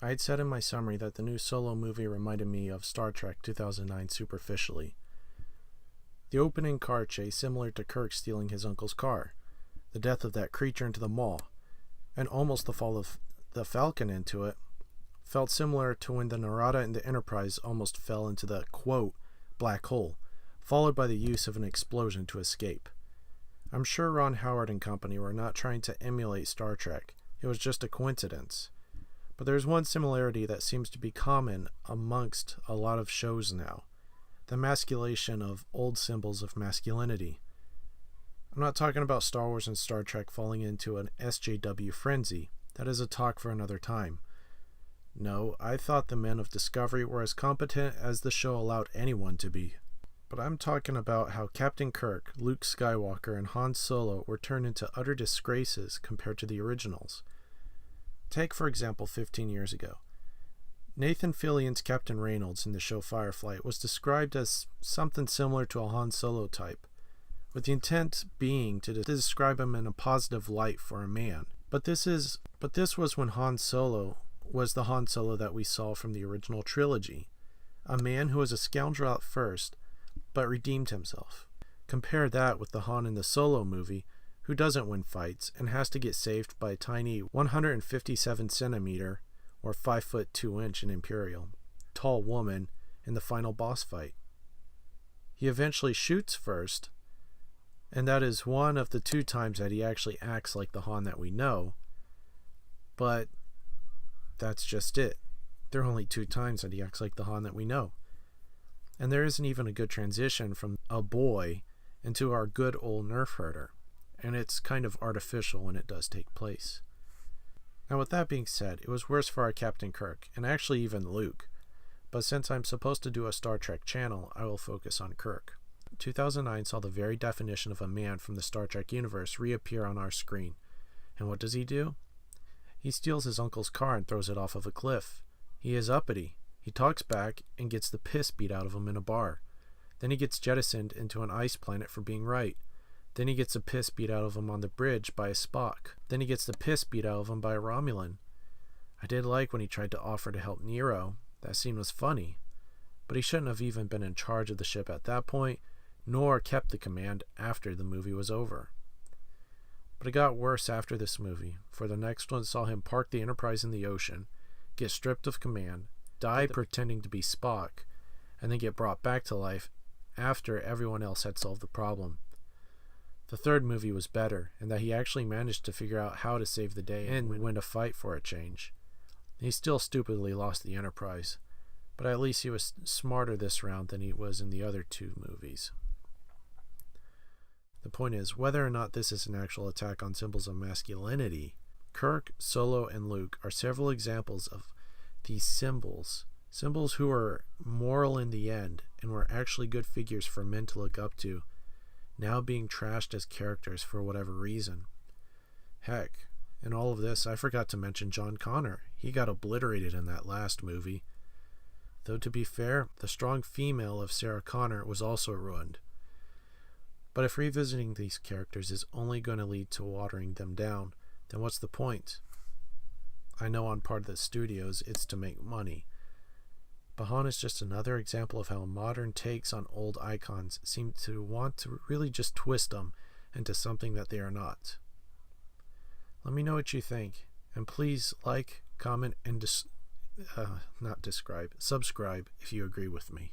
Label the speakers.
Speaker 1: I had said in my summary that the new Solo movie reminded me of Star Trek 2009 superficially. The opening car chase similar to Kirk stealing his uncle's car, the death of that creature into the maw, and almost the fall of the Falcon into it, felt similar to when the Narada and the Enterprise almost fell into the, quote, black hole, followed by the use of an explosion to escape. I'm sure Ron Howard and company were not trying to emulate Star Trek. It was just a coincidence. But there's one similarity that seems to be common amongst a lot of shows now. The masculation of old symbols of masculinity. I'm not talking about Star Wars and Star Trek falling into an SJW frenzy. That is a talk for another time. No, I thought the men of Discovery were as competent as the show allowed anyone to be. But I'm talking about how Captain Kirk, Luke Skywalker, and Han Solo were turned into utter disgraces compared to the originals. Take, for example, 15 years ago. Nathan Fillion's Captain Reynolds in the show Firefly was described as something similar to a Han Solo type, with the intent being to describe him in a positive light for a man. But this was when Han Solo was the Han Solo that we saw from the original trilogy, a man who was a scoundrel at first, but redeemed himself. Compare that with the Han in the Solo movie, who doesn't win fights and has to get saved by a tiny 157 centimeter or 5 foot 2 inch in Imperial tall woman in the final boss fight. He eventually shoots first, and that is one of the 2 times that he actually acts like the Han that we know, but that's just it. There are only 2 times that he acts like the Han that we know. And there isn't even a good transition from a boy into our good old nerf herder, and it's kind of artificial when it does take place. Now with that being said, it was worse for our Captain Kirk, and actually even Luke, but since I'm supposed to do a Star Trek channel, I will focus on Kirk. 2009 saw the very definition of a man from the Star Trek universe reappear on our screen, and what does he do? He steals his uncle's car and throws it off of a cliff. He is uppity. He talks back and gets the piss beat out of him in a bar. Then he gets jettisoned into an ice planet for being right. Then he gets the piss beat out of him on the bridge by a Spock. Then he gets the piss beat out of him by a Romulan. I did like when he tried to offer to help Nero. That scene was funny. But he shouldn't have even been in charge of the ship at that point, nor kept the command after the movie was over. But it got worse after this movie, for the next one saw him park the Enterprise in the ocean, get stripped of command, die pretending to be Spock, and then get brought back to life after everyone else had solved the problem. The third movie was better, in that he actually managed to figure out how to save the day and win a fight for a change. He still stupidly lost the Enterprise, but at least he was smarter this round than he was in the other 2 movies. The point is, whether or not this is an actual attack on symbols of masculinity, Kirk, Solo, and Luke are several examples of these symbols who are moral in the end and were actually good figures for men to look up to, now being trashed as characters for whatever reason. Heck, in all of this, I forgot to mention John Connor. He got obliterated in that last movie. Though to be fair, the strong female of Sarah Connor was also ruined. But if revisiting these characters is only going to lead to watering them down, then what's the point? I know on part of the studios it's to make money. But Han is just another example of how modern takes on old icons seem to want to really just twist them into something that they are not. Let me know what you think, and please like, comment, and subscribe if you agree with me.